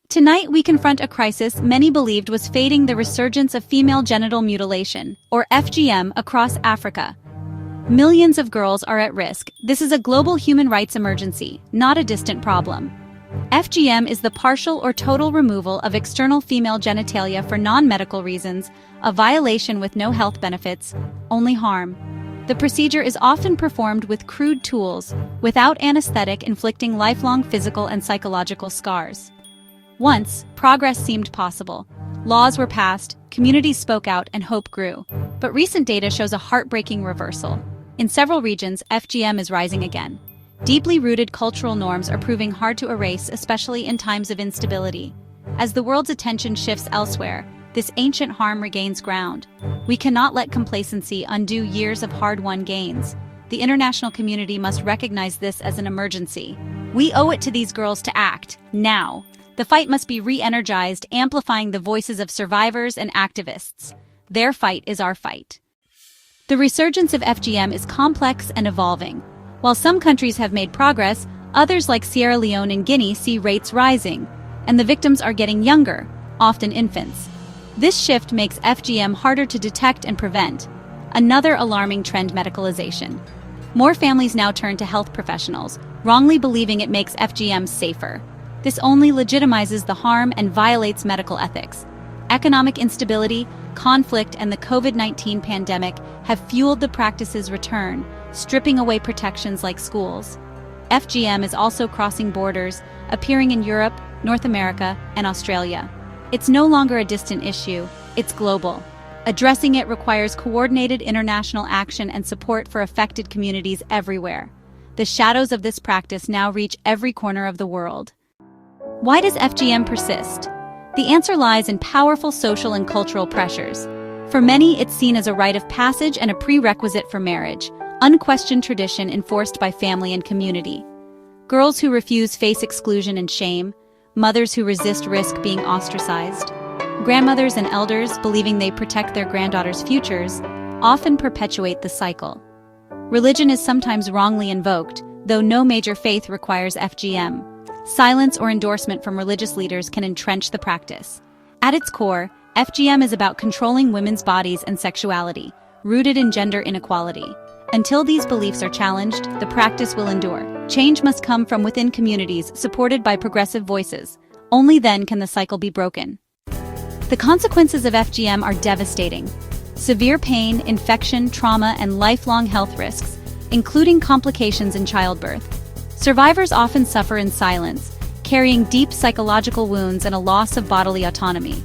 Tonight we confront a crisis many believed was fading: the resurgence of female genital mutilation, or FGM, across Africa. Millions of girls are at risk. This is a global human rights emergency, not a distant problem. FGM is the partial or total removal of external female genitalia for non-medical reasons, a violation with no health benefits, only harm. The procedure is often performed with crude tools, without anesthetic, inflicting lifelong physical and psychological scars. Once, progress seemed possible. Laws were passed, communities spoke out, and hope grew. But recent data shows a heartbreaking reversal. In several regions, FGM is rising again. Deeply rooted cultural norms are proving hard to erase, especially in times of instability. As the world's attention shifts elsewhere, this ancient harm regains ground. We cannot let complacency undo years of hard-won gains. The international community must recognize this as an emergency. We owe it to these girls to act, now. The fight must be re-energized, amplifying the voices of survivors and activists. Their fight is our fight. The resurgence of FGM is complex and evolving. While some countries have made progress, others like Sierra Leone and Guinea see rates rising, and the victims are getting younger, often infants. This shift makes FGM harder to detect and prevent. Another alarming trend: medicalization. More families now turn to health professionals, wrongly believing it makes FGM safer. This only legitimizes the harm and violates medical ethics. Economic instability, conflict, and the COVID-19 pandemic have fueled the practice's return, stripping away protections like schools. FGM is also crossing borders, appearing in Europe, North America, and Australia. It's no longer a distant issue, it's global. Addressing it requires coordinated international action and support for affected communities everywhere. The shadows of this practice now reach every corner of the world. Why does FGM persist? The answer lies in powerful social and cultural pressures. For many, it's seen as a rite of passage and a prerequisite for marriage, unquestioned tradition enforced by family and community. Girls who refuse face exclusion and shame, mothers who resist risk being ostracized, grandmothers and elders believing they protect their granddaughters' futures, often perpetuate the cycle. Religion is sometimes wrongly invoked, though no major faith requires FGM. Silence or endorsement from religious leaders can entrench the practice. At its core, FGM is about controlling women's bodies and sexuality, rooted in gender inequality. Until these beliefs are challenged, the practice will endure. Change must come from within communities, supported by progressive voices. Only then can the cycle be broken. The consequences of FGM are devastating. Severe pain, infection, trauma, and lifelong health risks, including complications in childbirth. Survivors often suffer in silence, carrying deep psychological wounds and a loss of bodily autonomy.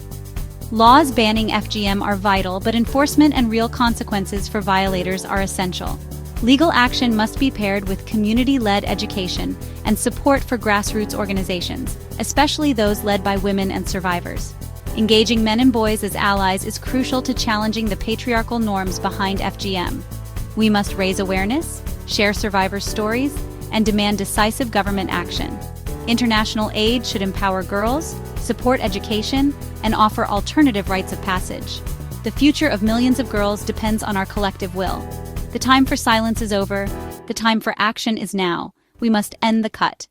Laws banning FGM are vital, but enforcement and real consequences for violators are essential. Legal action must be paired with community-led education and support for grassroots organizations, especially those led by women and survivors. Engaging men and boys as allies is crucial to challenging the patriarchal norms behind FGM. We must raise awareness, share survivors' stories, and demand decisive government action. International aid should empower girls, support education, and offer alternative rites of passage. The future of millions of girls depends on our collective will. The time for silence is over. The time for action is now. We must end the cut.